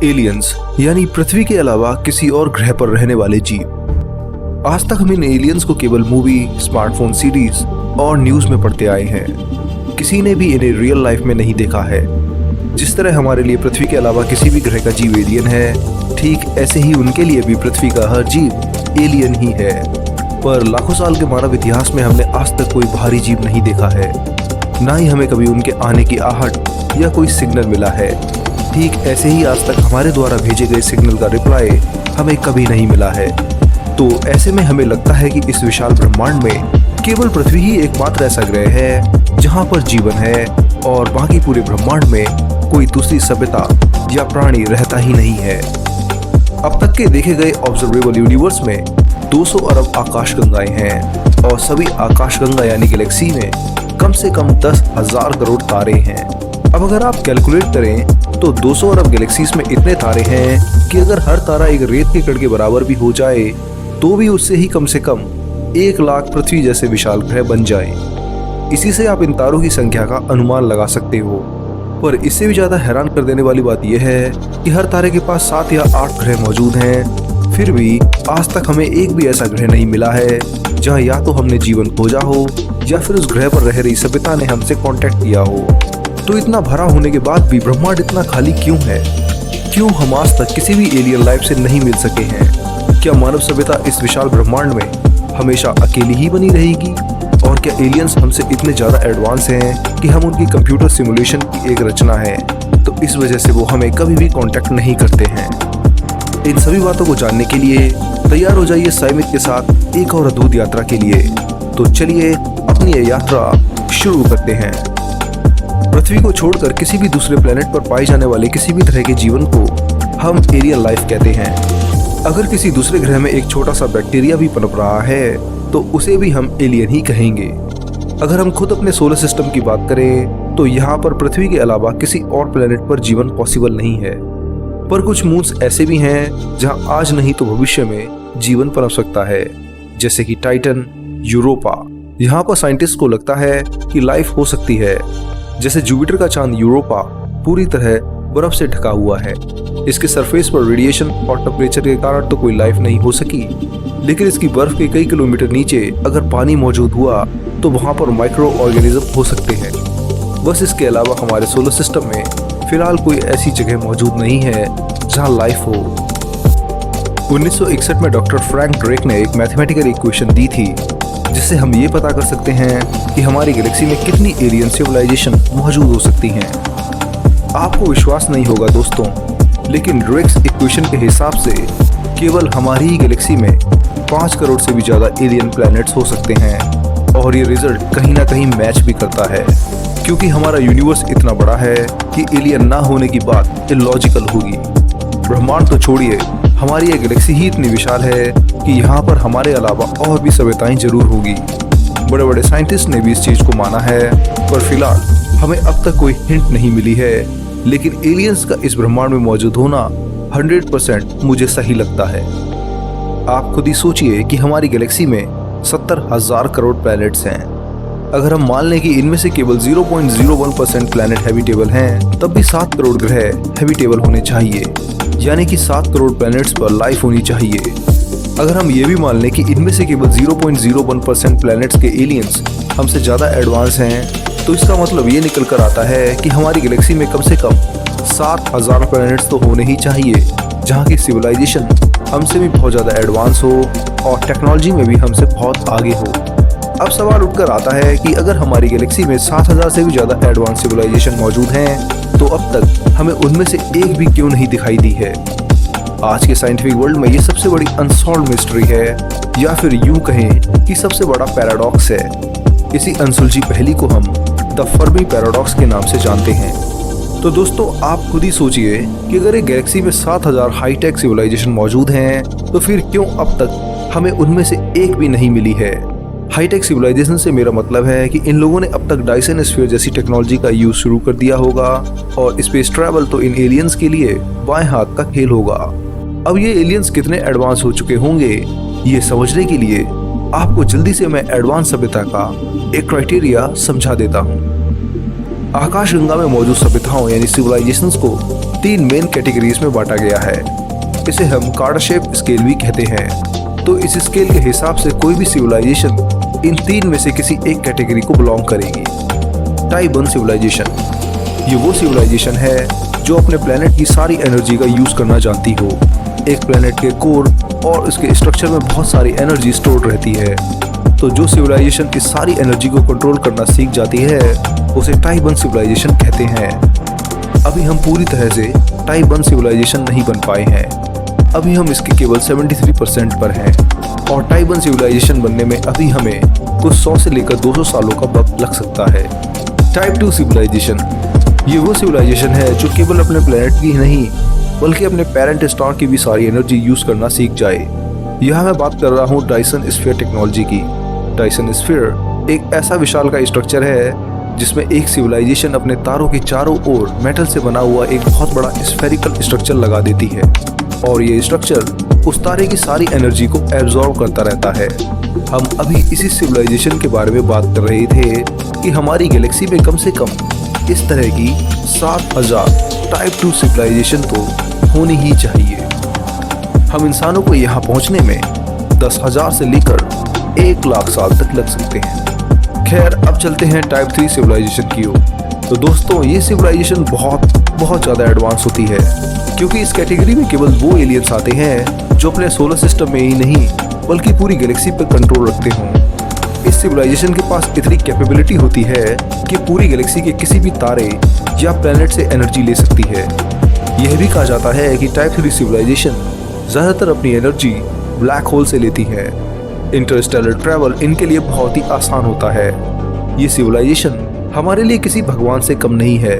Aliens यानी पृथ्वी के अलावा किसी और ग्रह पर रहने वाले जीव। आज तक हम इन एलियंस को केवल मूवी, स्मार्टफोन सीरीज और न्यूज में पढ़ते आए हैं। किसी ने भी इन्हें रियल लाइफ में नहीं देखा है। जिस तरह हमारे लिए पृथ्वी के अलावा किसी भी ग्रह का जीव एलियन है, ठीक ऐसे ही उनके लिए भी पृथ्वी का हर जीव एलियन ही है। पर लाखों साल के मानव इतिहास में हमने आज तक कोई बाहरी जीव नहीं देखा है, ना ही हमें कभी उनके आने की आहट या कोई सिग्नल मिला है। ठीक ऐसे ही आज तक हमारे द्वारा भेजे गए सिग्नल का रिप्लाई हमें कभी नहीं मिला है। तो ऐसे में हमें लगता है कि इस विशाल ब्रह्मांड में केवल पृथ्वी ही एकमात्र ऐसा ग्रह है जहाँ पर जीवन है और बाकी पूरे ब्रह्मांड में कोई दूसरी सभ्यता या प्राणी रहता ही नहीं है। अब तक के देखे गए ऑब्जर्वेबल यूनिवर्स में 200 अरब आकाशगंगाएं हैं और सभी आकाशगंगा यानी गैलेक्सी में कम से कम 10,000 करोड़ तारे हैं। अब अगर आप कैलकुलेट करें तो 200 अरब गैलेक्सीज में इतने तारे हैं कि अगर हर तारा एक रेत के कण के बराबर भी हो जाए तो भी उससे ही कम से कम 1 लाख पृथ्वी जैसे विशाल ग्रह बन जाए। इसी से आप इन तारों की संख्या का अनुमान लगा सकते हो। पर इससे भी ज्यादा हैरान कर देने वाली बात यह है कि हर तारे के पास 7 या 8 ग्रह मौजूद हैं, फिर भी आज तक हमें एक भी ऐसा ग्रह नहीं मिला है जहां या तो हमने जीवन खोजा हो या फिर उस ग्रह पर रह रही सभ्यता ने हमसे कांटेक्ट किया हो। तो इतना भरा होने के बाद भी ब्रह्मांड इतना खाली क्यों है? क्यों हम आज तक किसी भी एलियन लाइफ से नहीं मिल सके हैं? क्या मानव सभ्यता इस विशाल ब्रह्मांड में हमेशा अकेली ही बनी रहेगी? और क्या एलियंस हमसे इतने ज्यादा एडवांस हैं कि हम उनकी कंप्यूटर सिमुलेशन की एक रचना है, तो इस वजह से वो हमें कभी भी कांटेक्ट नहीं करते हैं? इन सभी बातों को जानने के लिए तैयार हो जाइए साइमित के साथ एक और अद्भुत यात्रा के लिए। तो चलिए अपनी ये यात्रा शुरू करते हैं। पृथ्वी को छोड़कर किसी भी दूसरे प्लेनेट पर पाए जाने वाले किसी भी तरह के जीवन को हम एलियन लाइफ कहते हैं। अगर किसी दूसरे ग्रह में एक छोटा सा बैक्टीरिया भी पनप रहा है तो उसे भी हम एलियन ही कहेंगे। अगर हम खुद अपने सोलर सिस्टम की बात करें तो यहाँ पर पृथ्वी के अलावा किसी और प्लेनेट पर जीवन पॉसिबल नहीं है। पर कुछ मून्स ऐसे भी हैं जहाँ आज नहीं तो भविष्य में जीवन पनप सकता है, जैसे कि टाइटन, यूरोपा। यहाँ पर साइंटिस्ट को लगता है कि लाइफ हो सकती है। जैसे जुपिटर का चांद यूरोपा पूरी तरह बर्फ से ढका हुआ है। इसके सरफेस पर रेडिएशन और टेम्परेचर के कारण तो कोई लाइफ नहीं हो सकी, लेकिन इसकी बर्फ के कई किलोमीटर नीचे अगर पानी मौजूद हुआ तो वहां पर माइक्रो ऑर्गेनिज्म हो सकते हैं। बस इसके अलावा हमारे सोलर सिस्टम में फिलहाल कोई ऐसी जगह मौजूद नहीं है जहां लाइफ हो। 1961 में डॉक्टर फ्रैंक ड्रेक ने एक मैथमेटिकल इक्वेशन दी थी जिससे हम ये पता कर सकते हैं कि हमारी गैलेक्सी में कितनी एलियन सिविलाइजेशन मौजूद हो सकती हैं। आपको विश्वास नहीं होगा दोस्तों, लेकिन ड्रेक्स इक्वेशन के हिसाब से केवल हमारी ही गैलेक्सी में 5 करोड़ से भी ज्यादा एलियन प्लैनेट्स हो सकते हैं। और ये रिजल्ट कहीं ना कहीं मैच भी करता है, क्योंकि हमारा यूनिवर्स इतना बड़ा है कि एलियन ना होने की बात इलॉजिकल होगी। ब्रह्मांड तो छोड़िए, हमारी ये गैलेक्सी ही इतनी विशाल है कि यहाँ पर हमारे अलावा और भी सभ्यताएं जरूर होगी। बड़े बड़े साइंटिस्ट ने भी इस चीज को माना है, पर फिलहाल हमें अब तक कोई हिंट नहीं मिली है। लेकिन एलियंस का इस ब्रह्मांड में मौजूद होना 100% मुझे सही लगता है। आप खुद ही सोचिए कि हमारी गैलेक्सी में 70,000 करोड़ प्लैनेट्स हैं। अगर हम मान लें कि इनमें से केवल 0.01% प्लैनेट हैबिटेबल हैं, तब भी 7 करोड़ ग्रह हैबिटेबल होने चाहिए, यानी कि 7 करोड़ प्लैनेट्स पर लाइफ होनी चाहिए। अगर हम ये भी मान लें कि इनमें से केवल 0.01% प्लैनेट्स के एलियंस हमसे ज़्यादा एडवांस हैं, तो इसका मतलब ये निकल कर आता है कि हमारी गैलेक्सी में कम से कम 7,000 प्लैनेट्स तो होने ही चाहिए जहाँ की सिविलाइजेशन हमसे भी बहुत ज़्यादा एडवांस हो और टेक्नोलॉजी में भी हमसे बहुत आगे हो। अब सवाल उठकर आता है कि अगर हमारी गैलेक्सी में 7,000 से भी ज़्यादा एडवांस सिविलाइजेशन मौजूद हैं, तो अब तक हमें उनमें से एक भी क्यों नहीं दिखाई दी है? आज के साइंटिफिक वर्ल्ड में ये सबसे बड़ी अनसॉल्व्ड मिस्ट्री है, या फिर यूं कहें कि सबसे बड़ा पैराडॉक्स है। इसी अनसुलझी पहेली को हम द फर्मी पैराडॉक्स के नाम से जानते हैं। तो दोस्तों आप खुद ही सोचिए कि अगर एक गैलेक्सी में 7,000 हाईटेक सिविलाइजेशन मौजूद हैं, तो फिर क्यों अब तक हमें उनमें से एक भी नहीं मिली है? हाईटेक सिविलाइजेशन से मेरा मतलब है कि इन लोगों ने अब तक डायसन स्फीयर जैसी टेक्नोलॉजी का यूज शुरू कर दिया होगा, और स्पेस ट्रैवल तो इन एलियंस के लिए बाएं हाथ का खेल होगा। अब ये एलियंस कितने एडवांस हो चुके होंगे, ये समझने के लिए आपको जल्दी से मैं एडवांस सभ्यता का एक क्राइटेरिया समझा देता हूँ। आकाशगंगा में मौजूद सभ्यताओं यानी सिविलाइजेशंस को 3 मेन कैटेगरीज में बांटा गया है। इसे हम कार्डाशेव स्केल भी कहते हैं। तो इस स्केल के हिसाब से कोई भी सिविलाइजेशन इन 3 में से किसी एक कैटेगरी को बिलोंग करेगी। टाइप 1 सिविलाइजेशन, ये वो सिविलाइजेशन है जो अपने प्लेनेट की सारी एनर्जी का यूज करना जानती हो। एक प्लेनेट के कोर और उसके स्ट्रक्चर में बहुत सारी एनर्जी स्टोर रहती है। तो जो सिविलाइजेशन इस सारी एनर्जी को कंट्रोल करना सीख जाती है उसे टाइप 1 सिविलाइजेशन कहते हैं। अभी हम पूरी तरह से टाइप 1 सिविलाइजेशन नहीं बन पाए हैं। अभी हम इसके केवल 73% पर हैं और टाइप 1 सिविलाइजेशन बनने में अभी हमें कुछ 100 से लेकर 200 सालों का वक्त लग सकता है। टाइप 2 सिविलाइजेशन, ये वो सिविलाइजेशन है जो केवल अपने प्लेनेट की नहीं बल्कि अपने पेरेंट स्टार की भी सारी एनर्जी यूज करना सीख जाए। यहाँ मैं बात कर रहा हूँ डायसन स्फीयर टेक्नोलॉजी की। डायसन स्फीयर एक ऐसा विशाल का स्ट्रक्चर है जिसमें एक सिविलाइजेशन अपने तारों के चारों ओर मेटल से बना हुआ एक बहुत बड़ा स्फेरिकल स्ट्रक्चर लगा देती है और ये स्ट्रक्चर उस तारे की सारी एनर्जी को एब्जॉर्ब करता रहता है। हम अभी इसी सिविलाइजेशन के बारे में बात कर रहे थे कि हमारी गैलेक्सी में कम से कम इस तरह की 7000 टाइप 2 सिविलाइजेशन तो होनी ही चाहिए। हम इंसानों को यहाँ पहुँचने में 10,000 से लेकर 1 लाख साल तक लग सकते हैं। खैर, अब चलते हैं टाइप 3 सिविलाइजेशन की ओर। तो दोस्तों, ये सिविलाइजेशन बहुत ज़्यादा एडवांस होती है क्योंकि इस कैटेगरी में केवल वो एलियंस आते हैं जो अपने सोलर सिस्टम में ही नहीं बल्कि पूरी गैलेक्सी पर कंट्रोल रखते हों। इस सिविलाइजेशन के पास इतनी कैपेबिलिटी होती है कि पूरी गैलेक्सी के किसी भी तारे या प्लेनेट से एनर्जी ले सकती है। यह भी कहा जाता है कि टाइप 3 सिविलाइजेशन ज़्यादातर अपनी एनर्जी ब्लैक होल से लेती है। इंटरस्टेलर ट्रैवल इनके लिए बहुत ही आसान होता है। ये सिविलाइजेशन हमारे लिए किसी भगवान से कम नहीं है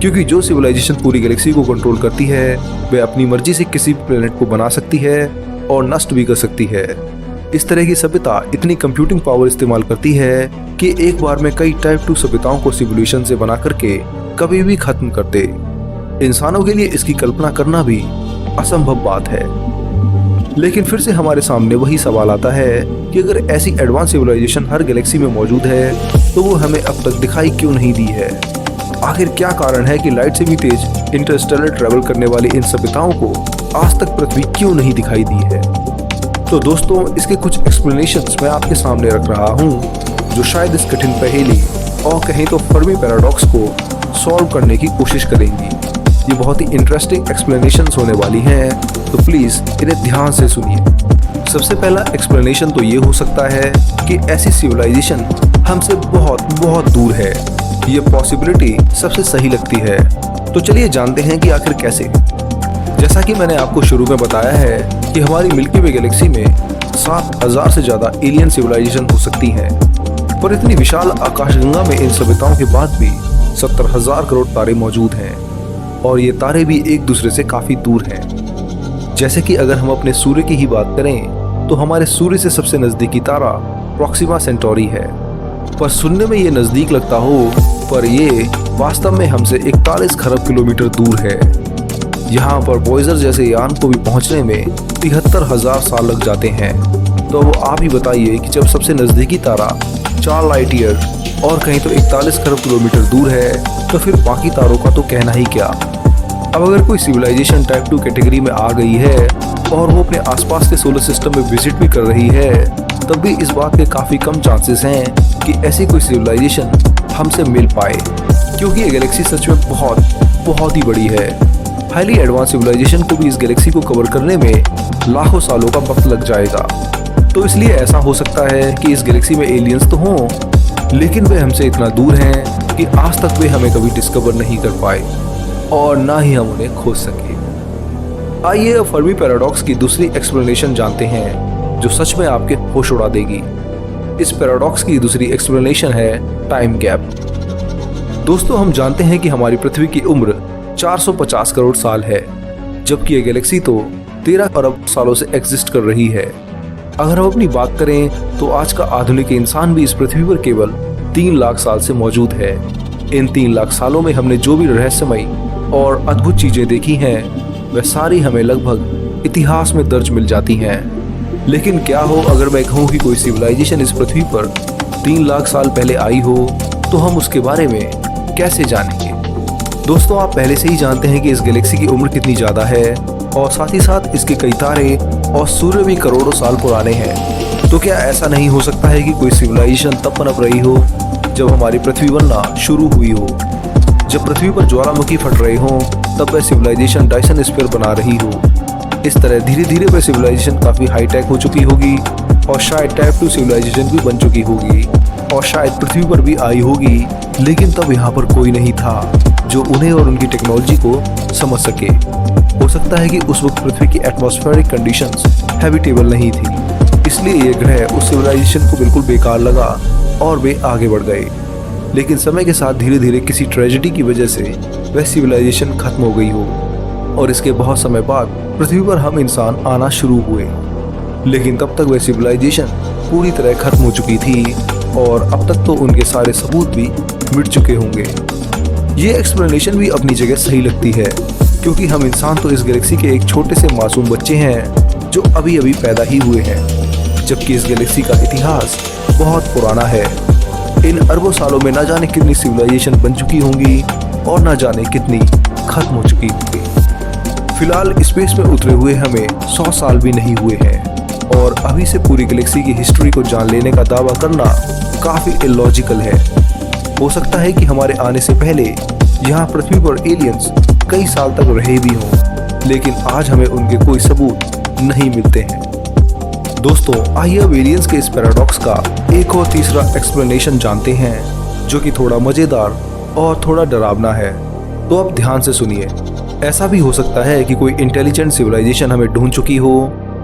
क्योंकि जो सिविलाइजेशन पूरी गैलेक्सी को कंट्रोल करती है वह अपनी मर्जी से किसी भी प्लेनेट को बना सकती है और नष्ट भी कर सकती है। इस तरह की सभ्यता इतनी कंप्यूटिंग पावर इस्तेमाल करती है कि एक बार में कई टाइप 2 सभ्यताओं को सिमुलेशन से बना करके कभी भी खत्म कर दे। इंसानों के लिए इसकी कल्पना करना भी असंभव बात है। लेकिन फिर से हमारे सामने वही सवाल आता है कि अगर ऐसी एडवांस सिविलाइजेशन हर गैलेक्सी में मौजूद है तो वो हमें अब तक दिखाई क्यों नहीं दी है। आखिर क्या कारण है कि लाइट से भी तेज इंटरस्टेलर ट्रैवल करने वाली इन सभ्यताओं को आज तक पृथ्वी क्यों नहीं दिखाई दी है। तो दोस्तों, इसके कुछ एक्सप्लेनेशंस मैं आपके सामने रख रहा हूँ जो शायद इस कठिन पहेली और कहीं तो फर्मी पैराडॉक्स को सॉल्व करने की कोशिश करेंगी। ये बहुत ही इंटरेस्टिंग एक्सप्लेनेशंस होने वाली हैं, तो प्लीज़ इन्हें ध्यान से सुनिए। सबसे पहला एक्सप्लेनेशन तो ये हो सकता है कि ऐसी सिविलाइजेशन हमसे बहुत दूर है। ये पॉसिबिलिटी सबसे सही लगती है। तो चलिए जानते हैं कि आखिर कैसे। जैसा कि मैंने आपको शुरू में बताया है कि हमारी मिल्की वे गैलेक्सी में 7000 से ज़्यादा एलियन सिविलाइजेशन हो सकती हैं, पर इतनी विशाल आकाशगंगा में इन सभ्यताओं के बाद भी 70,000 करोड़ तारे मौजूद हैं और ये तारे भी एक दूसरे से काफ़ी दूर हैं। जैसे कि अगर हम अपने सूर्य की ही बात करें तो हमारे सूर्य से सबसे नज़दीकी तारा प्रॉक्सिमा सेंटोरी है। पर सुनने में ये नज़दीक लगता हो पर ये वास्तव में हमसे 41 खरब किलोमीटर दूर है। यहाँ पर वॉयेजर जैसे यान को भी पहुँचने में 73,000 साल लग जाते हैं। तो वो आप ही बताइए कि जब सबसे नज़दीकी तारा 4 लाइट ईयर और कहीं तो 41 खरब किलोमीटर दूर है तो फिर बाकी तारों का तो कहना ही क्या। अब अगर कोई सिविलाइजेशन टाइप 2 कैटेगरी में आ गई है और वो अपने आसपास के सोलर सिस्टम में विजिट भी कर रही है तब भी इस बात के काफ़ी कम चांसेस हैं कि ऐसी कोई सिविलाइजेशन हमसे मिल पाए, क्योंकि ये गैलेक्सी सच में बहुत ही बड़ी है। हाईली एडवांस सिविलाइजेशन को भी इस गैलेक्सी को कवर करने में लाखों सालों का वक्त लग जाएगा। तो इसलिए ऐसा हो सकता है कि इस गैलेक्सी में एलियंस तो हों लेकिन वे हमसे इतना दूर हैं कि आज तक वे हमें कभी डिस्कवर नहीं कर पाए और ना ही हम उन्हें खोज सके। आइए अब फर्मी पैराडॉक्स की दूसरी एक्सप्लेनेशन जानते हैं जो सच में आपके होश उड़ा देगी। इस पैराडॉक्स की दूसरी एक्सप्लेनेशन है टाइम गैप। दोस्तों, हम जानते हैं कि हमारी पृथ्वी की उम्र 450 करोड़ साल है, जबकि ये गैलेक्सी तो 13 अरब सालों से एग्जिस्ट कर रही है। अगर हम अपनी बात करें तो आज का आधुनिक इंसान भी इस पृथ्वी पर केवल 3 लाख साल से मौजूद है। इन 3 लाख सालों में हमने जो भी रहस्यमयी और अद्भुत चीजें देखी हैं वह सारी हमें लगभग इतिहास में दर्ज मिल जाती हैं। लेकिन क्या हो अगर मैं कहूँ कि कोई सिविलाइजेशन इस पृथ्वी पर 3 लाख साल पहले आई हो तो हम उसके बारे में कैसे जानेंगे। दोस्तों, आप पहले से ही जानते हैं कि इस गैलेक्सी की उम्र कितनी ज़्यादा है और साथ ही साथ इसके कई तारे और सूर्य भी करोड़ों साल पुराने हैं। तो क्या ऐसा नहीं हो सकता है कि कोई सिविलाइजेशन तब पनप रही हो जब हमारी पृथ्वी बनना शुरू हुई हो? जब पृथ्वी पर ज्वालामुखी फट रहे हों तब वह सिविलाइजेशन डायसन स्फीयर बना रही हो। इस तरह धीरे धीरे वह सिविलाइजेशन काफ़ी हाईटेक हो चुकी होगी और शायद टाइप 2 सिविलाइजेशन भी बन चुकी होगी और शायद पृथ्वी पर भी आई होगी, लेकिन तब यहाँ पर कोई नहीं था जो उन्हें और उनकी टेक्नोलॉजी को समझ सके। हो सकता है कि उस वक्त पृथ्वी की एटमॉस्फेरिक कंडीशंस हैबिटेबल नहीं थी, इसलिए ये ग्रह उस सिविलाइजेशन को बिल्कुल बेकार लगा और वे आगे बढ़ गए। लेकिन समय के साथ धीरे धीरे किसी ट्रेजेडी की वजह से वह सिविलाइजेशन खत्म हो गई हो और इसके बहुत समय बाद पृथ्वी पर हम इंसान आना शुरू हुए। लेकिन तब तक वह सिविलाइजेशन पूरी तरह खत्म हो चुकी थी और अब तक तो उनके सारे सबूत भी मिट चुके होंगे। ये एक्सप्लेनेशन भी अपनी जगह सही लगती है, क्योंकि हम इंसान तो इस गैलेक्सी के एक छोटे से मासूम बच्चे हैं जो अभी अभी पैदा ही हुए हैं, जबकि इस गैलेक्सी का इतिहास बहुत पुराना है। इन अरबों सालों में ना जाने कितनी सिविलाइजेशन बन चुकी होंगी और ना जाने कितनी खत्म हो चुकी होंगी। फिलहाल स्पेस में उतरे हुए हमें 100 साल भी नहीं हुए हैं और अभी से पूरी गैलेक्सी की हिस्ट्री को जान लेने का दावा करना काफ़ी इलॉजिकल है। हो सकता है कि हमारे आने से पहले यहाँ पृथ्वी पर एलियंस कई साल तक रहे भी हों, लेकिन आज हमें उनके कोई सबूत नहीं मिलते हैं। दोस्तों, आइए अब एलियंस के इस पैराडॉक्स का एक और तीसरा एक्सप्लेनेशन जानते हैं, जो कि थोड़ा मज़ेदार और थोड़ा डरावना है। तो अब ध्यान से सुनिए। ऐसा भी हो सकता है कि कोई इंटेलिजेंट सिविलाइजेशन हमें ढूंढ चुकी हो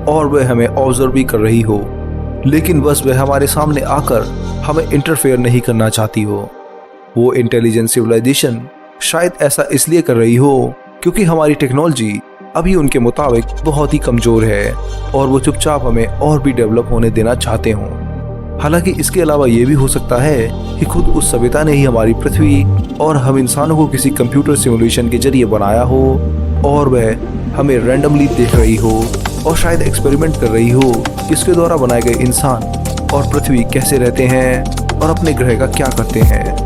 और वह हमें ऑब्जर्व भी कर रही हो, लेकिन बस वह हमारे सामने आकर हमें इंटरफेयर नहीं करना चाहती हो। वो इंटेलिजेंट सिविलाइजेशन शायद ऐसा इसलिए कर रही हो क्योंकि हमारी टेक्नोलॉजी अभी उनके मुताबिक बहुत ही कमज़ोर है और वो चुपचाप हमें और भी डेवलप होने देना चाहते हों। हालांकि इसके अलावा ये भी हो सकता है कि खुद उस सभ्यता ने ही हमारी पृथ्वी और हम इंसानों को किसी कंप्यूटर सिमुलेशन के जरिए बनाया हो और वह हमें रैंडमली देख रही हो और शायद एक्सपेरिमेंट कर रही हो इसके द्वारा बनाए गए इंसान और पृथ्वी कैसे रहते हैं और अपने ग्रह का क्या करते हैं।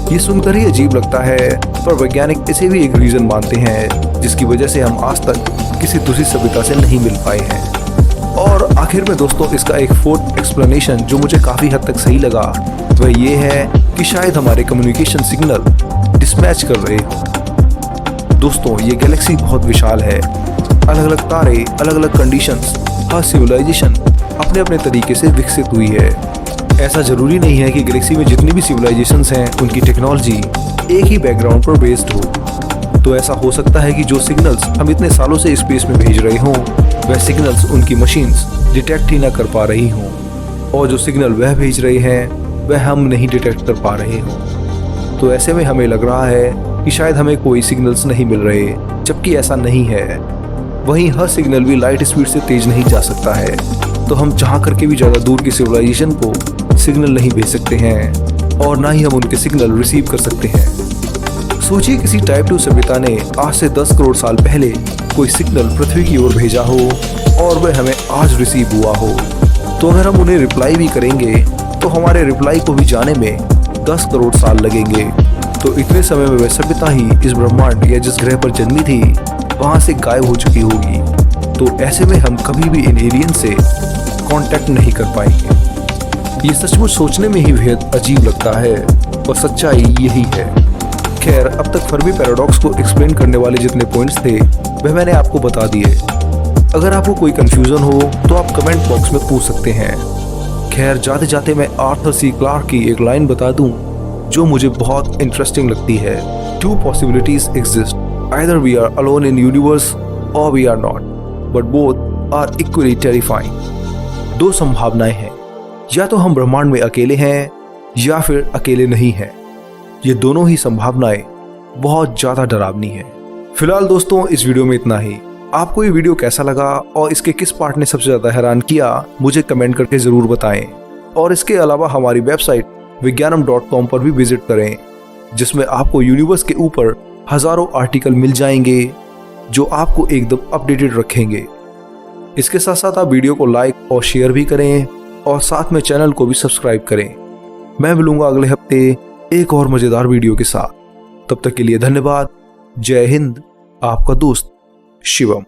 ये सुनकर ही अजीब लगता है, पर वैज्ञानिक इसे भी एक रीज़न मानते हैं जिसकी वजह से हम आज तक किसी दूसरी सभ्यता से नहीं मिल पाए हैं। और आखिर में दोस्तों, इसका एक फोर्थ एक्सप्लेनेशन जो मुझे काफ़ी हद तक सही लगा वह ये है कि शायद हमारे कम्युनिकेशन सिग्नल डिस्पैच कर रहे हों। दोस्तों, ये गैलेक्सी बहुत विशाल है, अलग अलग तारे, अलग अलग कंडीशंस, हर सिविलाइजेशन अपने अपने तरीके से विकसित हुई है। ऐसा ज़रूरी नहीं है कि गैलेक्सी में जितनी भी सिविलाइजेशंस हैं उनकी टेक्नोलॉजी एक ही बैकग्राउंड पर बेस्ड हो। तो ऐसा हो सकता है कि जो सिग्नल्स हम इतने सालों से स्पेस में भेज रहे हों वह सिग्नल्स उनकी मशीन्स डिटेक्ट ही ना कर पा रही हों, और जो सिग्नल वह भेज रहे हैं वह हम नहीं डिटेक्ट कर पा रहे हों। तो ऐसे में हमें लग रहा है कि शायद हमें कोई सिग्नल्स नहीं मिल रहे, जबकि ऐसा नहीं है। वहीं हर सिग्नल भी लाइट स्पीड से तेज नहीं जा सकता है, तो हम चाह करके भी ज़्यादा दूर की सिविलाइजेशन को सिग्नल नहीं भेज सकते हैं और ना ही हम उनके सिग्नल रिसीव कर सकते हैं। सोचिए किसी टाइप 2 सभ्यता ने आज से 10 करोड़ साल पहले कोई सिग्नल पृथ्वी की ओर भेजा हो और वह हमें आज रिसीव हुआ हो, तो अगर हम उन्हें रिप्लाई भी करेंगे तो हमारे रिप्लाई को भी जाने में 10 करोड़ साल लगेंगे। तो इतने समय में वह सभ्यता ही इस ब्रह्मांड या जिस ग्रह पर जन्मी थी वहाँ से गायब हो चुकी होगी। तो ऐसे में हम कभी भी इन एलियन से कांटेक्ट नहीं कर पाएंगे। ये सचमुच सोचने में ही बेहद अजीब लगता है और सच्चाई यही है। खैर, अब तक फर्मी पैराडॉक्स को एक्सप्लेन करने वाले जितने पॉइंट्स थे वह मैंने आपको बता दिए। अगर आपको कोई कंफ्यूजन हो तो आप कमेंट बॉक्स में पूछ सकते हैं। खैर, जाते जाते मैं आर्थर सी क्लार्क की एक लाइन बता दूं जो मुझे बहुत इंटरेस्टिंग लगती है। 2 possibilities exist. Either we are alone in universe or we are not, but both are equally terrifying. 2 संभावनाएं हैं, या तो हम ब्रह्मांड में अकेले हैं या फिर अकेले नहीं हैं। ये दोनों ही संभावनाएं बहुत ज़्यादा डरावनी हैं। फिलहाल दोस्तों, इस वीडियो में इतना ही। आपको ये वीडियो कैसा लगा और इसके किस पार्ट ने सबसे ज़्यादा हैरान किया मुझे कमेंट करके ज़रूर बताएं। और इसके अलावा हमारी वेबसाइट विज्ञानम.com पर भी विजिट करें, जिसमें आपको यूनिवर्स के ऊपर हज़ारों आर्टिकल मिल जाएंगे जो आपको एकदम अपडेटेड रखेंगे। इसके साथ साथ आप वीडियो को लाइक और शेयर भी करें और साथ में चैनल को भी सब्सक्राइब करें। मैं मिलूंगा अगले हफ्ते एक और मज़ेदार वीडियो के साथ। तब तक के लिए धन्यवाद। जय हिंद, आपका दोस्त शिवम।